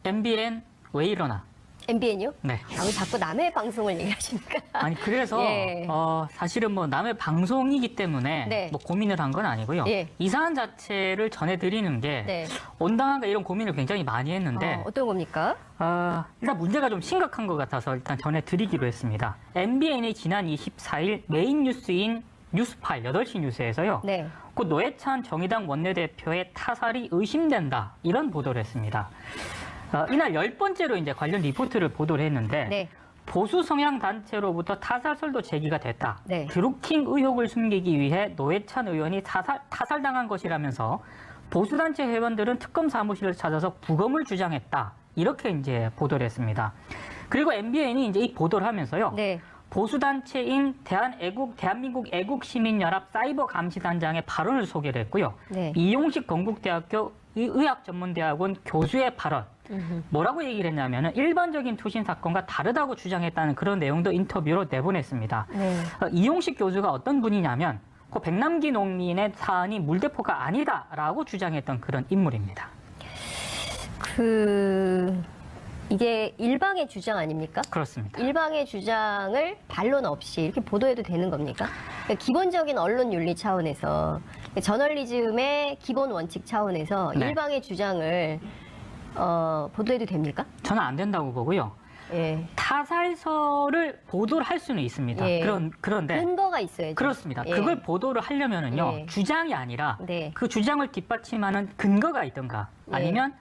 MBN 왜 이러나? MBN이요? 네. 아, 왜 자꾸 남의 방송을 얘기하십니까? 아니 그래서 예. 사실은 뭐 남의 방송이기 때문에 네. 뭐 고민을 한 건 아니고요. 예. 이 사안 자체를 전해드리는 게 네. 온당한가 이런 고민을 굉장히 많이 했는데 어떤 겁니까? 일단 문제가 좀 심각한 것 같아서 일단 전해드리기로 했습니다. MBN이 지난 24일 메인 뉴스인 뉴스팔 8시 뉴스에서요. 네. 곧 노회찬 정의당 원내대표의 타살이 의심된다 이런 보도를 했습니다. 이날 10번째로 이제 관련 리포트를 보도를 했는데 네. 보수 성향 단체로부터 타살설도 제기가 됐다. 네. 드루킹 의혹을 숨기기 위해 노회찬 의원이 타살당한 것이라면서 보수단체 회원들은 특검 사무실을 찾아서 부검을 주장했다. 이렇게 이제 보도를 했습니다. 그리고 MBN이 이제 이 보도를 하면서요. 네. 보수단체인 대한민국 애국시민연합 사이버감시단장의 발언을 소개를 했고요. 네. 이용식 건국대학교 의학전문대학원 교수의 발언. 뭐라고 얘기를 했냐면은 일반적인 투신 사건과 다르다고 주장했다는 그런 내용도 인터뷰로 내보냈습니다. 네. 이용식 교수가 어떤 분이냐면 그 백남기 농민의 사안이 물대포가 아니다라고 주장했던 그런 인물입니다. 이게 일방의 주장 아닙니까? 그렇습니다. 일방의 주장을 반론 없이 이렇게 보도해도 되는 겁니까? 그러니까 기본적인 언론 윤리 차원에서, 저널리즘의 기본 원칙 차원에서 네. 일방의 주장을 보도해도 됩니까? 저는 안 된다고 보고요. 예. 타살설을 보도를 할 수는 있습니다. 예. 그런데 근거가 있어야죠. 그렇습니다. 예. 그걸 보도를 하려면은요, 예. 주장이 아니라 네. 그 주장을 뒷받침하는 근거가 있던가, 예. 아니면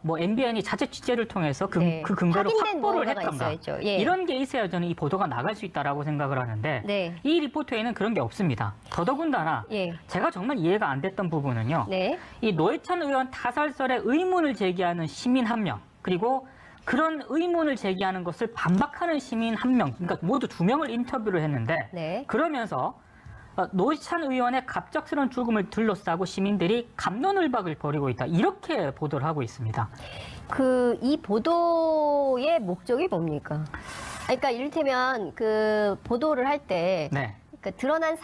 뭐 MBN이 자체 취재를 통해서 그 네. 근거를 확인된 확보를 뭔가가 했던가, 있어야죠. 예. 이런 게 있어야 저는 이 보도가 나갈 수 있다라고 생각을 하는데 네. 이 리포트에는 그런 게 없습니다. 더더군다나 예. 제가 정말 이해가 안 됐던 부분은요, 네. 이 노회찬 의원 타살설에 의문을 제기하는 시민 한 명, 그리고 그런 의문을 제기하는 것을 반박하는 시민 한 명, 그러니까 모두 2명을 인터뷰를 했는데 네. 그러면서 노회찬 의원의 갑작스러운 죽음을 둘러싸고 시민들이 갑론을박을 벌이고 있다. 이렇게 보도를 하고 있습니다. 이 보도의 목적이 뭡니까? 그러니까 이를테면 그 보도를 할 때 네. 그러니까 드러난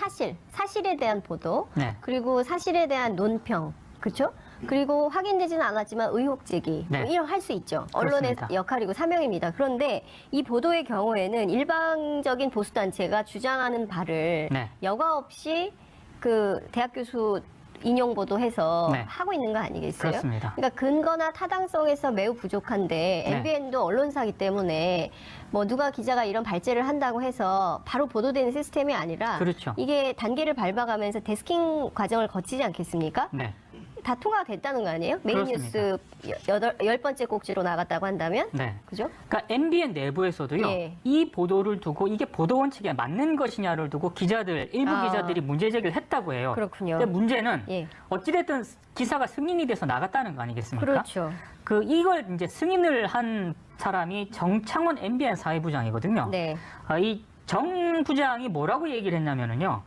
사실에 대한 보도, 네. 그리고 사실에 대한 논평, 그렇죠? 그리고 확인되지는 않았지만 의혹 제기, 네. 이런 할 수 있죠. 언론의 그렇습니다. 역할이고 사명입니다. 그런데 이 보도의 경우에는 일방적인 보수단체가 주장하는 바를 네. 여과 없이 그 대학 교수 인용 보도해서 네. 하고 있는 거 아니겠어요? 그렇습니다. 그러니까 근거나 타당성에서 매우 부족한데 네. MBN도 언론사기 때문에 뭐 누가 기자가 이런 발제를 한다고 해서 바로 보도되는 시스템이 아니라 그렇죠. 이게 단계를 밟아가면서 데스킹 과정을 거치지 않겠습니까? 네. 다 통과가 됐다는 거 아니에요? 메인 그렇습니다. 뉴스 10번째 꼭지로 나갔다고 한다면? 네. 그죠? 그러니까 MBN 내부에서도요, 예. 이 보도를 두고 이게 보도 원칙에 맞는 것이냐를 두고 일부 기자들이 문제 제기를 했다고 해요. 그렇군요. 근데 문제는 예. 어찌됐든 기사가 승인이 돼서 나갔다는 거 아니겠습니까? 그렇죠. 이걸 이제 승인을 한 사람이 정창원 MBN 사회부장이거든요. 네. 이 정 부장이 뭐라고 얘기를 했냐면은요,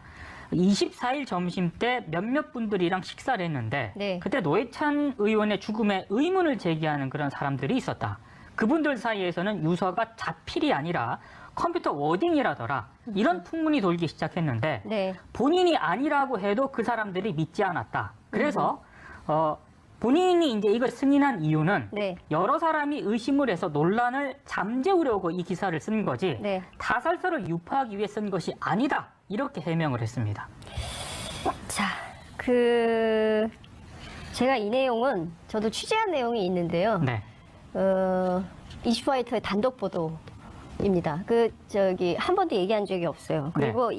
24일 점심 때 몇몇 분들이랑 식사를 했는데 네. 그때 노회찬 의원의 죽음에 의문을 제기하는 그런 사람들이 있었다. 그분들 사이에서는 유서가 자필이 아니라 컴퓨터 워딩이라더라. 이런 풍문이 돌기 시작했는데 네. 본인이 아니라고 해도 그 사람들이 믿지 않았다. 그래서 본인이 이제 이걸 승인한 이유는 네. 여러 사람이 의심을 해서 논란을 잠재우려고 이 기사를 쓴 거지 네. 타살설을 유포하기 위해 쓴 것이 아니다. 이렇게 해명을 했습니다. 자, 제가 이 내용은 저도 취재한 내용이 있는데요. 네. 이슈파이터의 단독 보도입니다. 한 번도 얘기한 적이 없어요. 그리고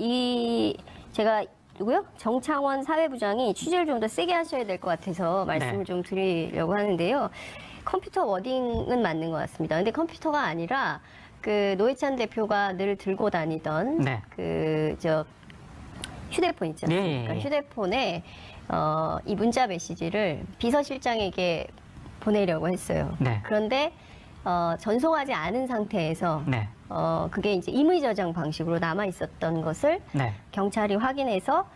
제가 누구요? 정창원 사회부장이 취재를 좀 더 세게 하셔야 될 것 같아서 말씀을 네. 좀 드리려고 하는데요. 컴퓨터 워딩은 맞는 것 같습니다. 근데 컴퓨터가 아니라 노회찬 대표가 늘 들고 다니던 네. 휴대폰 있지 않습니까? 네. 그러니까 휴대폰에 이 문자 메시지를 비서실장에게 보내려고 했어요. 네. 그런데 전송하지 않은 상태에서 네. 그게 이제 임의 저장 방식으로 남아 있었던 것을 네. 경찰이 확인해서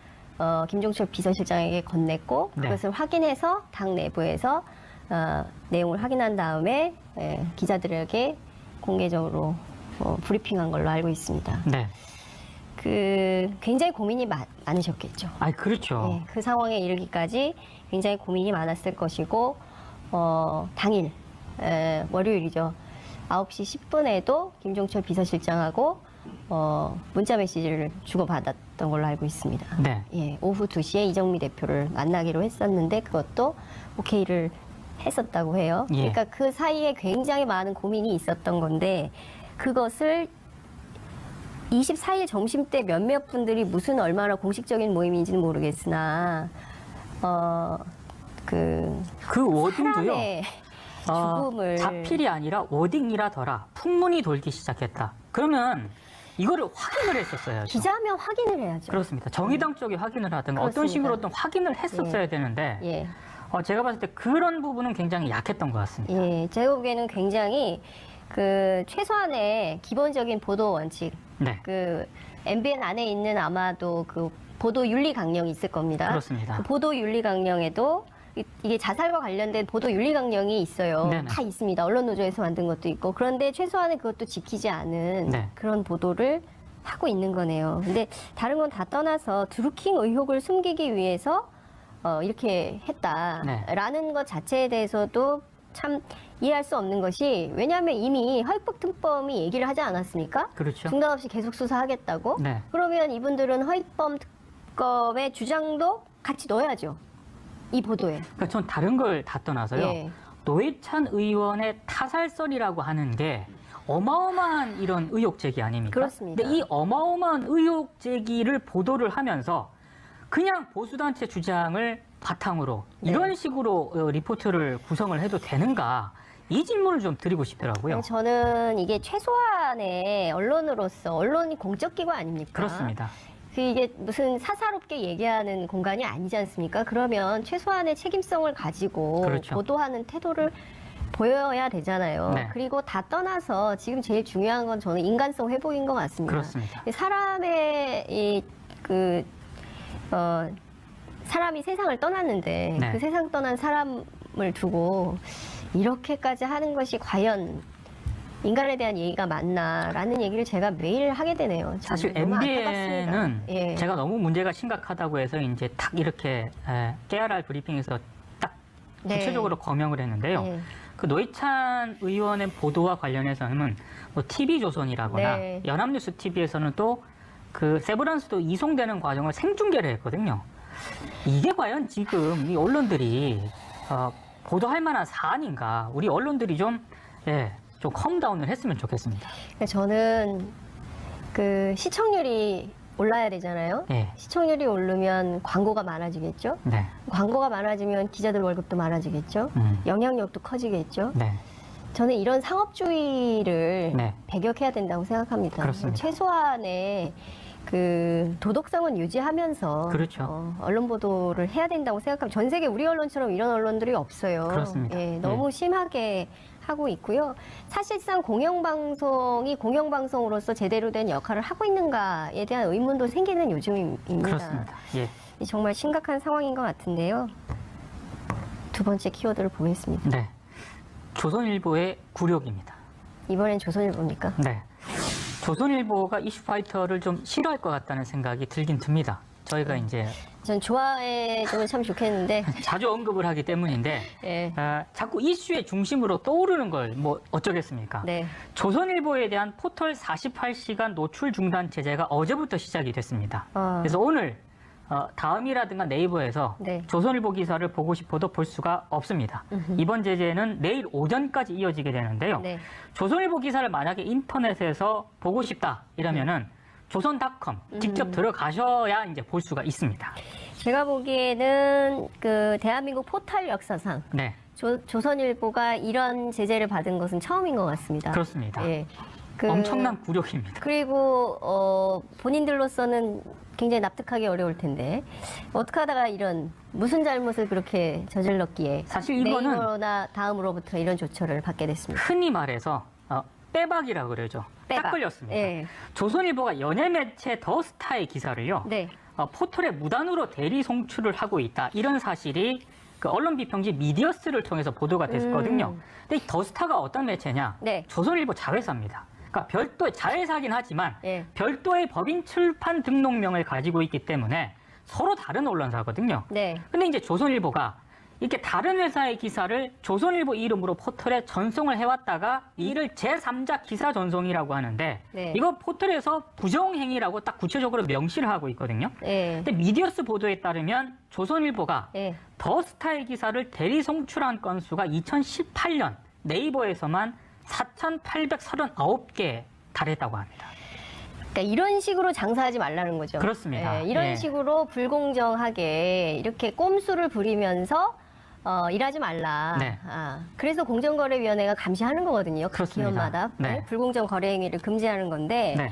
김종철 비서실장에게 건넸고 네. 그것을 확인해서 당 내부에서 내용을 확인한 다음에 기자들에게 공개적으로 브리핑한 걸로 알고 있습니다. 네. 굉장히 고민이 많으셨겠죠. 아, 그렇죠. 네, 그 상황에 이르기까지 굉장히 고민이 많았을 것이고 당일 월요일이죠. 9시 10분에도 김종철 비서실장하고 문자 메시지를 주고받았던 걸로 알고 있습니다. 네. 예, 오후 2시에 이정미 대표를 만나기로 했었는데 그것도 오케이를 했었다고 해요. 예. 그러니까 그 사이에 굉장히 많은 고민이 있었던 건데 그것을 24일 점심 때 몇몇 분들이 무슨 얼마나 공식적인 모임인지는 모르겠으나 그 워딩도요. 사람의 죽음을 자필이 아니라 워딩이라더라. 풍문이 돌기 시작했다. 그러면 이거를 확인을 했었어야죠. 기자면 확인을 해야죠. 그렇습니다. 정의당 쪽이 확인을 하든가 어떤 그렇습니다. 식으로든 확인을 했었어야 되는데 예. 제가 봤을 때 그런 부분은 굉장히 약했던 것 같습니다. 예, 제가 보기에는 굉장히 그 최소한의 기본적인 보도 원칙, 네. 그 MBN 안에 있는 아마도 그 보도 윤리 강령이 있을 겁니다. 그렇습니다. 그 보도 윤리 강령에도 이게 자살과 관련된 보도 윤리 강령이 있어요. 네네. 다 있습니다. 언론노조에서 만든 것도 있고. 그런데 최소한의 그것도 지키지 않은 네. 그런 보도를 하고 있는 거네요. 근데 다른 건 다 떠나서 드루킹 의혹을 숨기기 위해서 이렇게 했다라는 것 자체에 대해서도 참 이해할 수 없는 것이 왜냐하면 이미 허위법 특검이 얘기를 하지 않았습니까? 그렇죠. 중단 없이 계속 수사하겠다고? 네. 그러면 이분들은 허위법 특검의 주장도 같이 넣어야죠. 이 보도에. 그러니까 전 다른 걸 다 떠나서요. 예. 노회찬 의원의 타살설이라고 하는 게 어마어마한 이런 의혹 제기 아닙니까? 그렇습니다. 근데 이 어마어마한 의혹 제기를 보도를 하면서 그냥 보수단체 주장을 바탕으로 네. 이런 식으로 리포트를 구성을 해도 되는가? 이 질문을 좀 드리고 싶더라고요. 저는 이게 최소한의 언론으로서 언론이 공적 기관 아닙니까? 그렇습니다. 이게 무슨 사사롭게 얘기하는 공간이 아니지 않습니까? 그러면 최소한의 책임성을 가지고 그렇죠. 보도하는 태도를 보여야 되잖아요. 네. 그리고 다 떠나서 지금 제일 중요한 건 저는 인간성 회복인 것 같습니다. 그렇습니다. 사람의 사람이 세상을 떠났는데 네. 그 세상 떠난 사람을 두고 이렇게까지 하는 것이 과연 인간에 대한 예의가 맞나라는 얘기를 제가 매일 하게 되네요. 사실 너무 MBN은 안타깝습니다. 예. 제가 너무 문제가 심각하다고 해서 이제 딱 이렇게 깨알알 브리핑에서 딱 네. 구체적으로 거명을 했는데요. 예. 그 노회찬 의원의 보도와 관련해서는 뭐 TV조선이라거나 네. 연합뉴스 TV에서는 또 그 세브란스도 이송되는 과정을 생중계를 했거든요. 이게 과연 지금 이 언론들이 보도할 만한 사안인가? 우리 언론들이 좀 컴다운을 했으면 좋겠습니다. 저는 그 시청률이 올라야 되잖아요. 예. 시청률이 오르면 광고가 많아지겠죠. 네. 광고가 많아지면 기자들 월급도 많아지겠죠. 영향력도 커지겠죠. 네. 저는 이런 상업주의를 네. 배격해야 된다고 생각합니다. 그렇습니다. 최소한의 그 도덕성은 유지하면서 그렇죠. 언론 보도를 해야 된다고 생각합니다. 전 세계 우리 언론처럼 이런 언론들이 없어요. 그렇습니다. 예, 너무 심하게 하고 있고요. 사실상 공영방송이 공영방송으로서 제대로 된 역할을 하고 있는가에 대한 의문도 생기는 요즘입니다. 그렇습니다. 예. 정말 심각한 상황인 것 같은데요. 두 번째 키워드를 보겠습니다. 네. 조선일보의 굴욕입니다. 이번엔 조선일보입니까? 네. 조선일보가 이슈파이터를 좀 싫어할 것 같다는 생각이 들긴 듭니다. 저희가 이제 전 좋아해주면 참 좋겠는데. 자주 언급을 하기 때문인데 예. 자꾸 이슈의 중심으로 떠오르는 걸 뭐 어쩌겠습니까? 네. 조선일보에 대한 포털 48시간 노출 중단 제재가 어제부터 시작이 됐습니다. 그래서 오늘 다음이라든가 네이버에서 네. 조선일보 기사를 보고 싶어도 볼 수가 없습니다. 이번 제재는 내일 오전까지 이어지게 되는데요. 네. 조선일보 기사를 만약에 인터넷에서 보고 싶다 이러면은 조선닷컴 직접 들어가셔야 이제 볼 수가 있습니다. 제가 보기에는 그 대한민국 포털 역사상 네, 조선일보가 이런 제재를 받은 것은 처음인 것 같습니다. 그렇습니다. 예. 엄청난 굴욕입니다. 그리고 본인들로서는 굉장히 납득하기 어려울 텐데 어떻게 하다가 이런 무슨 잘못을 그렇게 저질렀기에 사실 이거는 네이버나 다음으로부터 이런 조처를 받게 됐습니다. 흔히 말해서 빼박이라고 그러죠. 딱 빼박. 걸렸습니다. 예. 조선일보가 연예 매체 더스타의 기사를요. 네. 포털에 무단으로 대리 송출을 하고 있다. 이런 사실이 그 언론 비평지 미디어스를 통해서 보도가 됐었거든요. 근데 이 더스타가 어떤 매체냐? 네. 조선일보 자회사입니다. 그러니까 별도의 자회사긴 하지만 예. 별도의 법인 출판 등록명을 가지고 있기 때문에 서로 다른 언론사거든요. 네. 근데 이제 조선일보가 이렇게 다른 회사의 기사를 조선일보 이름으로 포털에 전송을 해왔다가 이를 제3자 기사 전송이라고 하는데 네. 이거 포털에서 부정행위라고 딱 구체적으로 명시를 하고 있거든요. 네. 근데 미디어스 보도에 따르면 조선일보가 네. 더스타의 기사를 대리 송출한 건수가 2018년 네이버에서만 4,839개 달했다고 합니다. 그러니까 이런 식으로 장사하지 말라는 거죠. 그렇습니다. 이런 예. 식으로 불공정하게 이렇게 꼼수를 부리면서 일하지 말라. 네. 그래서 공정거래위원회가 감시하는 거거든요. 각 그렇습니다. 기업마다 네. 불공정 거래 행위를 금지하는 건데 네.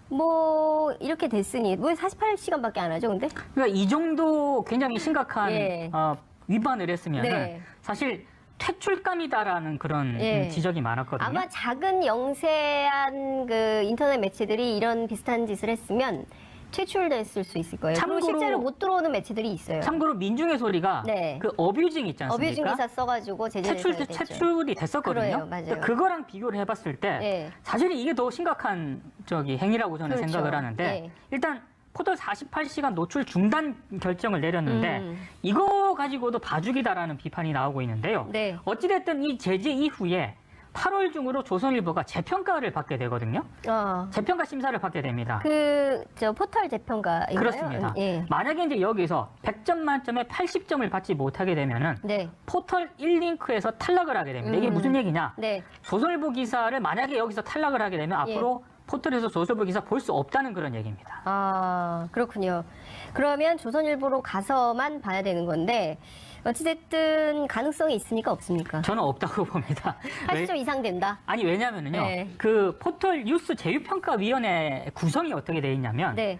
뭐 이렇게 됐으니 왜 48시간밖에 안 하죠, 근데? 그러니까 이 정도 굉장히 심각한 예. 위반을 했으면 네. 사실 퇴출감이다라는 그런 예. 지적이 많았거든요. 아마 작은 영세한 그 인터넷 매체들이 이런 비슷한 짓을 했으면 퇴출됐을 수 있을 거예요. 그리고 참고로- 실제로 못 들어오는 매체들이 있어요. 참고로 민중의 소리가 네. 그 어뷰징 있지 않습니까? 어뷰징 기사 써가지고 제재를 퇴출이 됐었거든요. 그래요, 맞아요. 그러니까 그거랑 비교를 해봤을 때 네. 사실 이게 더 심각한 행위라고 저는 그렇죠. 생각을 하는데 네. 일단 포털 48시간 노출 중단 결정을 내렸는데 음. 이거 가지고도 봐주기다라는 비판이 나오고 있는데요. 네. 어찌됐든 이 제재 이후에 8월 중으로 조선일보가 재평가를 받게 되거든요. 재평가 심사를 받게 됩니다. 저 포털 재평가인가요? 그렇습니다. 예. 만약에 이제 여기서 100점 만점에 80점을 받지 못하게 되면은 네. 포털 1링크에서 탈락을 하게 됩니다. 이게 무슨 얘기냐? 네. 조선일보 기사를 만약에 여기서 탈락을 하게 되면 예. 앞으로 포털에서 조선일보 기사 볼 수 없다는 그런 얘기입니다. 그렇군요. 그러면 조선일보로 가서만 봐야 되는 건데 어찌됐든 가능성이 있습니까? 없습니까? 저는 없다고 봅니다. 80점 이상 된다? 아니 왜냐면은요. 네. 그 포털 뉴스 제휴평가위원회 구성이 어떻게 돼 있냐면 네.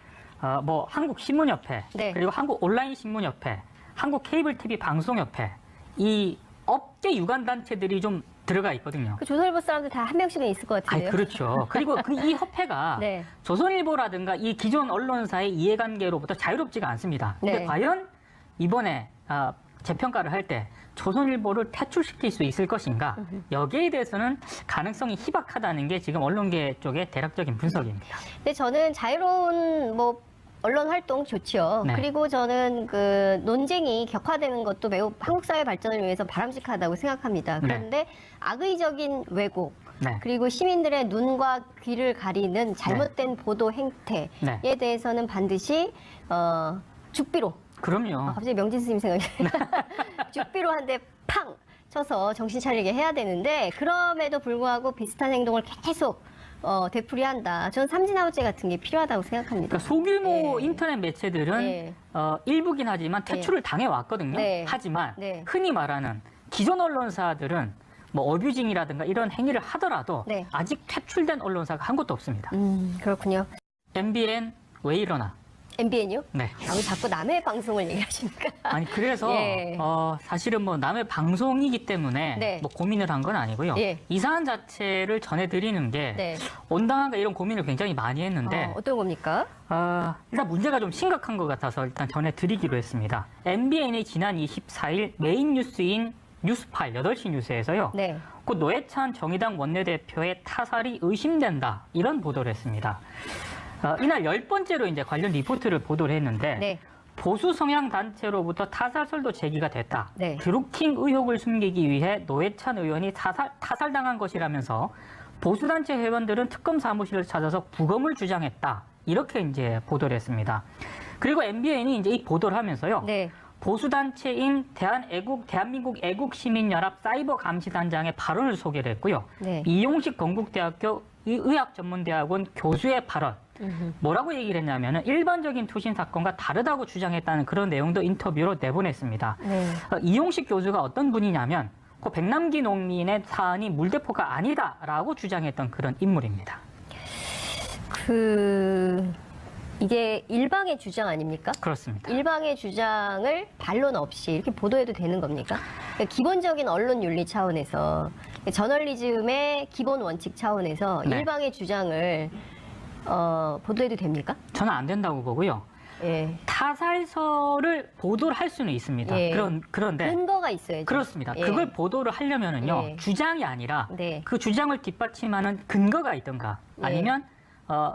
뭐 한국신문협회 네. 그리고 한국온라인신문협회 한국 케이블 TV 방송협회 이 업계 유관 단체들이 좀 들어가 있거든요. 그 조선일보 사람들 다 한 명씩은 있을 것 아니 같은데요. 그렇죠. 그리고 이 협회가 네. 조선일보라든가 이 기존 언론사의 이해관계로부터 자유롭지가 않습니다. 근데 네. 과연 이번에 재평가를 할 때 조선일보를 퇴출시킬 수 있을 것인가? 여기에 대해서는 가능성이 희박하다는 게 지금 언론계 쪽의 대략적인 분석입니다. 근데 저는 자유로운 언론 활동 좋지요. 네. 그리고 저는 그 논쟁이 격화되는 것도 매우 한국 사회 발전을 위해서 바람직하다고 생각합니다. 그런데 악의적인 왜곡, 네. 그리고 시민들의 눈과 귀를 가리는 잘못된 보도 행태에 네. 대해서는 반드시 죽비로. 그럼요. 갑자기 명진 스님 생각이 죽비로 한 대 팡 쳐서 정신 차리게 해야 되는데 그럼에도 불구하고 비슷한 행동을 계속 되풀이한다. 전 삼진아웃제 같은 게 필요하다고 생각합니다. 그러니까 소규모 네. 인터넷 매체들은 네. 일부긴 하지만 퇴출을 당해왔거든요. 네. 하지만 네. 흔히 말하는 기존 언론사들은 뭐 어뷰징이라든가 이런 행위를 하더라도 네. 아직 퇴출된 언론사가 한 곳도 없습니다. 그렇군요. MBN 왜 이러나? MBN요? 네. 왜 자꾸 남의 방송을 얘기하십니까? 아니 그래서 예. 사실은 뭐 남의 방송이기 때문에 네. 뭐 고민을 한 건 아니고요. 예. 이 사안 자체를 전해드리는 게 네. 온당한가 이런 고민을 굉장히 많이 했는데 어떤 겁니까? 일단 문제가 좀 심각한 것 같아서 일단 전해드리기로 했습니다. MBN이 지난 24일 메인 뉴스인 뉴스팔 8시 뉴스에서요. 네. 곧 노회찬 정의당 원내대표의 타살이 의심된다 이런 보도를 했습니다. 이날 10번째로 이제 관련 리포트를 보도를 했는데 네. 보수 성향 단체로부터 타살설도 제기가 됐다. 네. 드루킹 의혹을 숨기기 위해 노회찬 의원이 타살당한 것이라면서 보수 단체 회원들은 특검 사무실을 찾아서 부검을 주장했다. 이렇게 이제 보도를 했습니다. 그리고 MBN이 이제 이 보도를 하면서요. 네. 보수 단체인 대한민국 애국시민연합 사이버감시단장의 발언을 소개를 했고요. 네. 이용식 건국대학교 의학전문대학원 교수의 발언. 뭐라고 얘기를 했냐면은 일반적인 투신 사건과 다르다고 주장했다는 그런 내용도 인터뷰로 내보냈습니다. 네. 이용식 교수가 어떤 분이냐면 그 백남기 농민의 사안이 물대포가 아니다라고 주장했던 그런 인물입니다. 이게 일방의 주장 아닙니까? 그렇습니다. 일방의 주장을 반론 없이 이렇게 보도해도 되는 겁니까? 그러니까 기본적인 언론 윤리 차원에서 저널리즘의 기본 원칙 차원에서 네. 일방의 주장을 보도해도 됩니까? 저는 안 된다고 보고요. 예. 타살설을 보도를 할 수는 있습니다. 예. 그런데 근거가 있어야죠. 그렇습니다. 예. 그걸 보도를 하려면은요 예. 주장이 아니라 네. 그 주장을 뒷받침하는 근거가 있던가 예. 아니면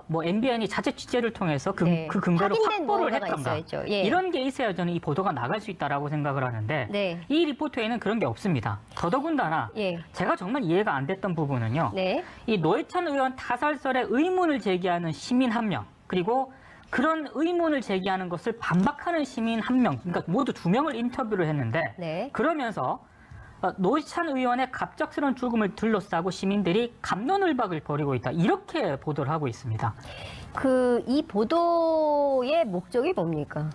뭐 MBN이 자체 취재를 통해서 그 근거를 확인된 확보를 뭔가가 했던가 있어야죠. 이런 게 있어야 저는 이 보도가 나갈 수 있다라고 생각을 하는데 이 리포트에는 그런 게 없습니다. 더더군다나 제가 정말 이해가 안 됐던 부분은요. 이 노회찬 의원 타살설에 의문을 제기하는 시민 한 명 그리고 그런 의문을 제기하는 것을 반박하는 시민 한 명, 그러니까 모두 2명을 인터뷰를 했는데 그러면서 노회찬 의원의 갑작스러운 죽음을 둘러싸고 시민들이 갑론을박을 벌이고 있다. 이렇게 보도를 하고 있습니다. 이 보도의 목적이 뭡니까?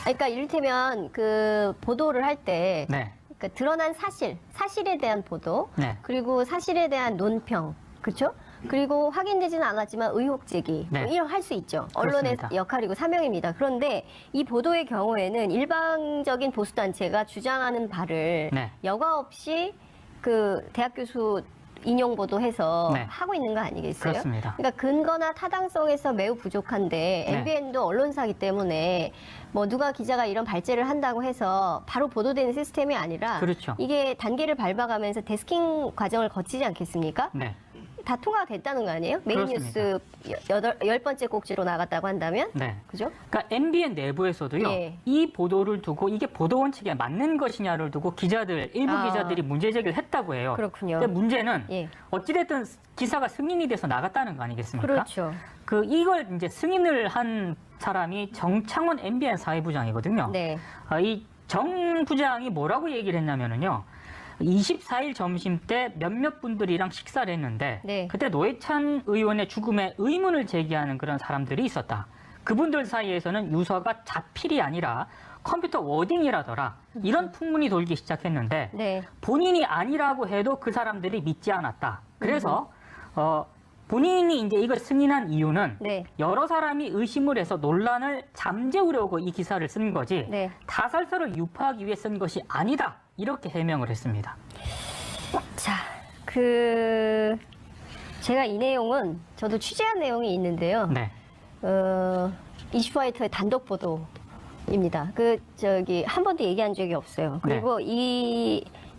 그러니까 이를테면 그 보도를 할 때 그러니까 드러난 사실에 대한 보도, 그리고 사실에 대한 논평, 그렇죠? 그리고 확인되지는 않았지만 의혹 제기 이런 할 수 있죠. 언론의 그렇습니다. 역할이고 사명입니다. 그런데 이 보도의 경우에는 일방적인 보수 단체가 주장하는 바를 여과 없이 그 대학 교수 인용 보도해서 하고 있는 거 아니겠어요? 그렇습니다. 그러니까 근거나 타당성에서 매우 부족한데 MBN도 언론사기 때문에 뭐 누가 기자가 이런 발제를 한다고 해서 바로 보도되는 시스템이 아니라 이게 단계를 밟아가면서 데스킹 과정을 거치지 않겠습니까? 다 통과가 됐다는 거 아니에요? 메인 뉴스 10번째 꼭지로 나갔다고 한다면? 그죠? 그러니까 MBN 내부에서도요. 이 보도를 두고 이게 보도 원칙에 맞는 것이냐를 두고 일부 기자들이 문제 제기를 했다고 해요. 그렇군요. 근데 문제는 어찌됐든 기사가 승인이 돼서 나갔다는 거 아니겠습니까? 그렇죠. 이걸 이제 승인을 한 사람이 정창원 MBN 사회부장이거든요. 이 정 부장이 뭐라고 얘기를 했냐면은요. 24일 점심 때 몇몇 분들이랑 식사를 했는데 그때 노회찬 의원의 죽음에 의문을 제기하는 그런 사람들이 있었다. 그분들 사이에서는 유서가 자필이 아니라 컴퓨터 워딩이라더라. 이런 풍문이 돌기 시작했는데 본인이 아니라고 해도 그 사람들이 믿지 않았다. 그래서 본인이 이제 이걸 승인한 이유는 여러 사람이 의심을 해서 논란을 잠재우려고 이 기사를 쓴 거지 타살설을 유포하기 위해 쓴 것이 아니다. 이렇게 해명을 했습니다. 자, 제가 이 내용은 저도 취재한 내용이 있는데요. 이슈파이터의 단독 보도입니다. 한 번도 얘기한 적이 없어요. 그리고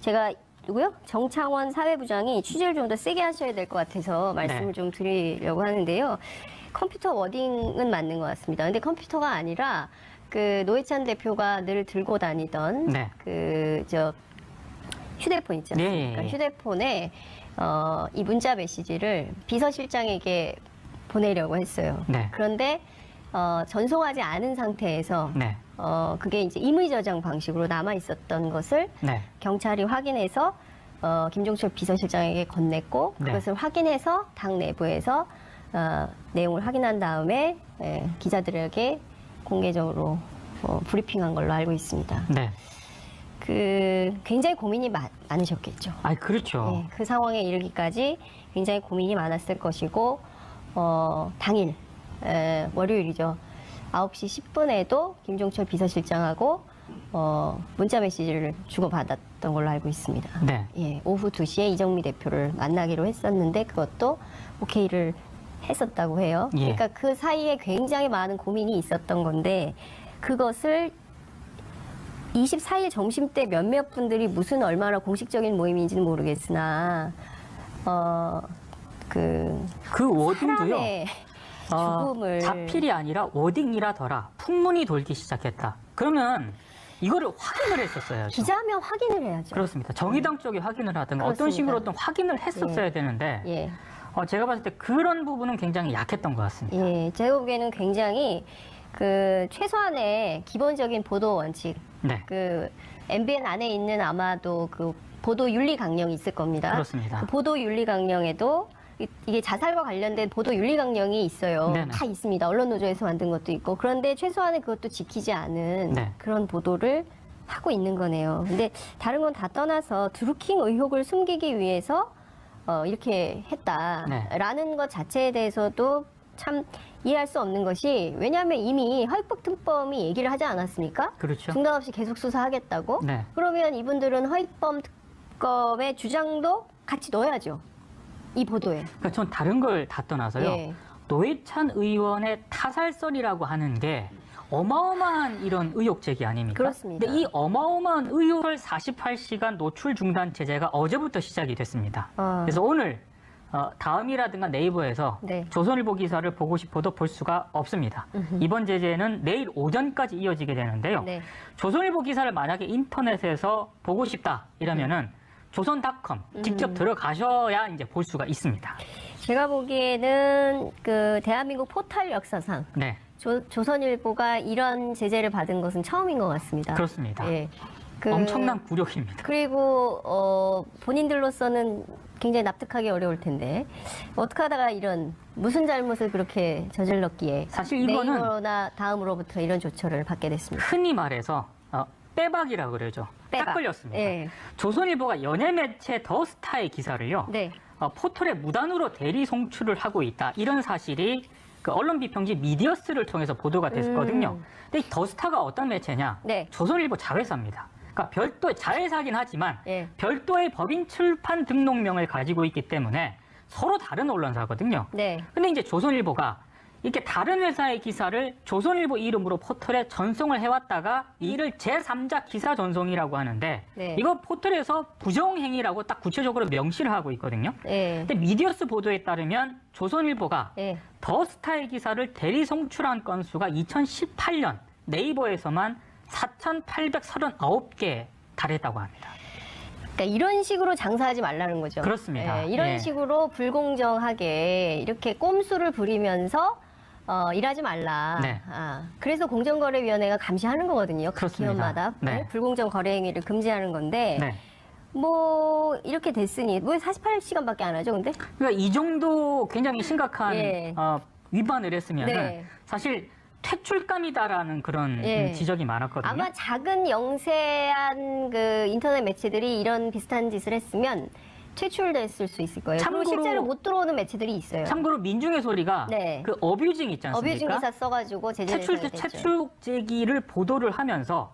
제가 누구요? 정창원 사회부장이 취재를 좀 더 세게 하셔야 될 것 같아서 말씀을 좀 드리려고 하는데요. 컴퓨터 워딩은 맞는 것 같습니다. 근데 컴퓨터가 아니라 노회찬 대표가 늘 들고 다니던 휴대폰 있잖아요. 그러니까 휴대폰에 이 문자 메시지를 비서실장에게 보내려고 했어요. 그런데 전송하지 않은 상태에서 그게 이제 임의 저장 방식으로 남아 있었던 것을 경찰이 확인해서 김종철 비서실장에게 건넸고 그것을 확인해서 당 내부에서 내용을 확인한 다음에 기자들에게 공개적으로 브리핑한 걸로 알고 있습니다. 굉장히 고민이 많으셨겠죠. 그렇죠. 그 상황에 이르기까지 굉장히 고민이 많았을 것이고 당일 월요일이죠. 9시 10분에도 김종철 비서실장하고 문자 메시지를 주고받았던 걸로 알고 있습니다. 오후 2시에 이정미 대표를 만나기로 했었는데 그것도 오케이를 했었다고 해요. 그러니까 그 사이에 굉장히 많은 고민이 있었던 건데 그것을 24일 점심 때 몇몇 분들이 무슨 얼마나 공식적인 모임인지는 모르겠으나 그 워딩도요. 죽음을 자필이 아니라 워딩이라더라. 풍문이 돌기 시작했다. 그러면 이거를 확인을 했었어요. 기자면 확인을 해야죠. 그렇습니다. 정의당 쪽이 확인을 하든가 어떤 식으로든 확인을 했었어야 되는데 제가 봤을 때 그런 부분은 굉장히 약했던 것 같습니다. 제가 보기에는 굉장히 최소한의 기본적인 보도 원칙, MBN 안에 있는 아마도 보도 윤리 강령이 있을 겁니다. 그렇습니다. 보도 윤리 강령에도 이게 자살과 관련된 보도 윤리 강령이 있어요. 다 있습니다. 언론노조에서 만든 것도 있고. 그런데 최소한의 그것도 지키지 않은 그런 보도를 하고 있는 거네요. 근데 다른 건 다 떠나서 드루킹 의혹을 숨기기 위해서 이렇게 했다라는 것 자체에 대해서도 참 이해할 수 없는 것이 왜냐하면 이미 허위법 얘기를 하지 않았습니까? 그렇죠. 중단 없이 계속 수사하겠다고? 그러면 이분들은 허위법 특검의 주장도 같이 넣어야죠. 이 보도에. 그러니까 전 다른 걸 다 떠나서요. 노회찬 의원의 타살설이라고 하는 게 어마어마한 이런 의혹 제기 아닙니까? 그렇습니다. 근데 이 어마어마한 의혹을 48시간 노출 중단 제재가 어제부터 시작이 됐습니다. 그래서 오늘 다음이라든가 네이버에서 네. 조선일보 기사를 보고 싶어도 볼 수가 없습니다. 이번 제재는 내일 오전까지 이어지게 되는데요. 네. 조선일보 기사를 만약에 인터넷에서 보고 싶다 이러면은 조선닷컴 직접 들어가셔야 이제 볼 수가 있습니다. 제가 보기에는 그 대한민국 포털 역사상 네, 조선일보가 이런 제재를 받은 것은 처음인 것 같습니다. 그렇습니다. 예. 그- 엄청난 굴욕입니다. 그리고 본인들로서는 굉장히 납득하기 어려울 텐데 어떻게 하다가 이런 무슨 잘못을 그렇게 저질렀기에 사실 이거는 네이버나 다음으로부터 이런 조처를 받게 됐습니다. 흔히 말해서 빼박이라고 그러죠. 딱 빼박. 걸렸습니다. 예. 조선일보가 연예 매체 더스타의 기사를요. 네. 포털에 무단으로 대리 송출을 하고 있다. 이런 사실이 그 언론 비평지 미디어스를 통해서 보도가 됐거든요. 근데 이 더스타가 어떤 매체냐? 네. 조선일보 자회사입니다. 그러니까 별도의 자회사긴 하지만 예. 별도의 법인 출판 등록명을 가지고 있기 때문에 서로 다른 언론사거든요. 네. 근데 이제 조선일보가 이렇게 다른 회사의 기사를 조선일보 이름으로 포털에 전송을 해왔다가 이를 제3자 기사 전송이라고 하는데 네. 이거 포털에서 부정행위라고 딱 구체적으로 명시를 하고 있거든요. 예. 근데 미디어스 보도에 따르면 조선일보가 예. 더스타의 기사를 대리 송출한 건수가 2018년 네이버에서만 4,839개 달했다고 합니다. 그러니까 이런 식으로 장사하지 말라는 거죠. 그렇습니다. 예, 이런 예. 식으로 불공정하게 이렇게 꼼수를 부리면서 일하지 말라. 네. 그래서 공정거래위원회가 감시하는 거거든요. 각 그렇습니다. 기업마다 네. 불공정 거래 행위를 금지하는 건데 네. 뭐 이렇게 됐으니 뭐 48시간밖에 안 하죠, 근데? 그러니까 이 정도 굉장히 심각한 예. 위반을 했으면 네. 사실 퇴출감이다라는 그런 예. 지적이 많았거든요. 아마 작은 영세한 그 인터넷 매체들이 이런 비슷한 짓을 했으면 퇴출됐을 수 있을 거예요. 그리고 참고로- 실제로 못 들어오는 매체들이 있어요. 참고로 민중의 소리가 네. 그 어뷰징 있지 않습니까? 어뷰징 기사 써가지고 제재를 퇴출 했죠. 퇴출제기를 보도를 하면서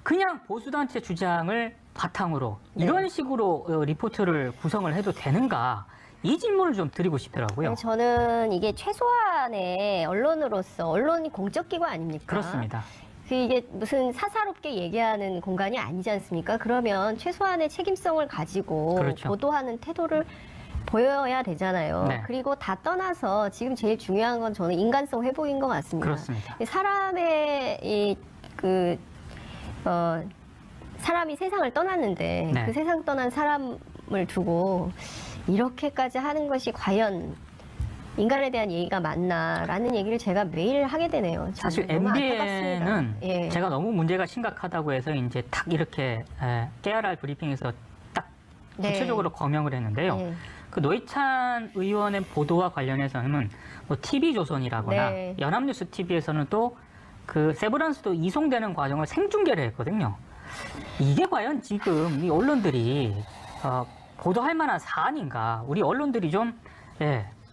그냥 보수단체 주장을 바탕으로 네. 이런 식으로 리포트를 구성을 해도 되는가 이 질문을 좀 드리고 싶더라고요. 저는 이게 최소한의 언론으로서 언론이 공적 기관 아닙니까? 그렇습니다. 이게 무슨 사사롭게 얘기하는 공간이 아니지 않습니까? 그러면 최소한의 책임성을 가지고 그렇죠. 보도하는 태도를 보여야 되잖아요. 네. 그리고 다 떠나서 지금 제일 중요한 건 저는 인간성 회복인 것 같습니다. 그렇습니다. 사람의 사람이 세상을 떠났는데 네. 그 세상 떠난 사람을 두고 이렇게까지 하는 것이 과연 인간에 대한 예의가 맞나라는 얘기를 제가 매일 하게 되네요. 사실 너무 MBN은 안타깝습니다. 예. 제가 너무 문제가 심각하다고 해서 이제 탁 이렇게 깨알알 브리핑에서 딱 네. 구체적으로 거명을 했는데요. 예. 그 노회찬 의원의 보도와 관련해서는 뭐 TV조선이라거나 네. 연합뉴스 TV에서는 또 그 세브란스도 이송되는 과정을 생중계를 했거든요. 이게 과연 지금 이 언론들이 보도할 만한 사안인가? 우리 언론들이 좀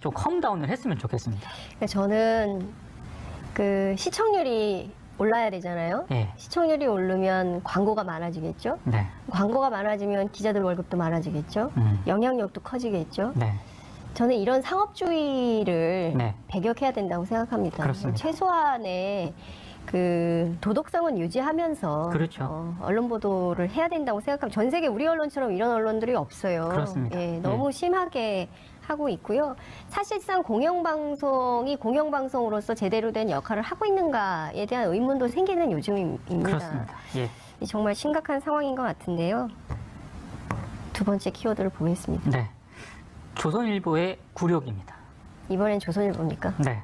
컴다운을 했으면 좋겠습니다. 그러니까 저는 그 시청률이 올라야 되잖아요. 예. 시청률이 오르면 광고가 많아지겠죠. 네. 광고가 많아지면 기자들 월급도 많아지겠죠. 영향력도 커지겠죠. 네. 저는 이런 상업주의를 네. 배격해야 된다고 생각합니다. 그렇습니다. 최소한의 그 도덕성은 유지하면서 그렇죠. 언론 보도를 해야 된다고 생각합니다. 전 세계 우리 언론처럼 이런 언론들이 없어요. 그렇습니다. 예, 너무 심하게 하고 있고요. 사실상 공영방송이 공영방송으로서 제대로 된 역할을 하고 있는가에 대한 의문도 생기는 요즘입니다. 그렇습니다. 예. 정말 심각한 상황인 것 같은데요. 두 번째 키워드를 보겠습니다. 네. 조선일보의 굴욕입니다. 이번엔 조선일보입니까? 네.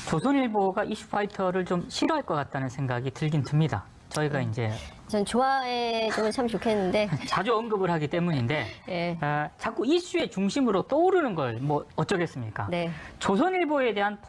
조선일보가 이슈파이터를 좀 싫어할 것 같다는 생각이 들긴 듭니다. 저희가 이제 전 좋아해주면 참 좋겠는데. 자주 언급을 하기 때문인데 예. 자꾸 이슈의 중심으로 떠오르는 걸 뭐 어쩌겠습니까? 네. 조선일보에 대한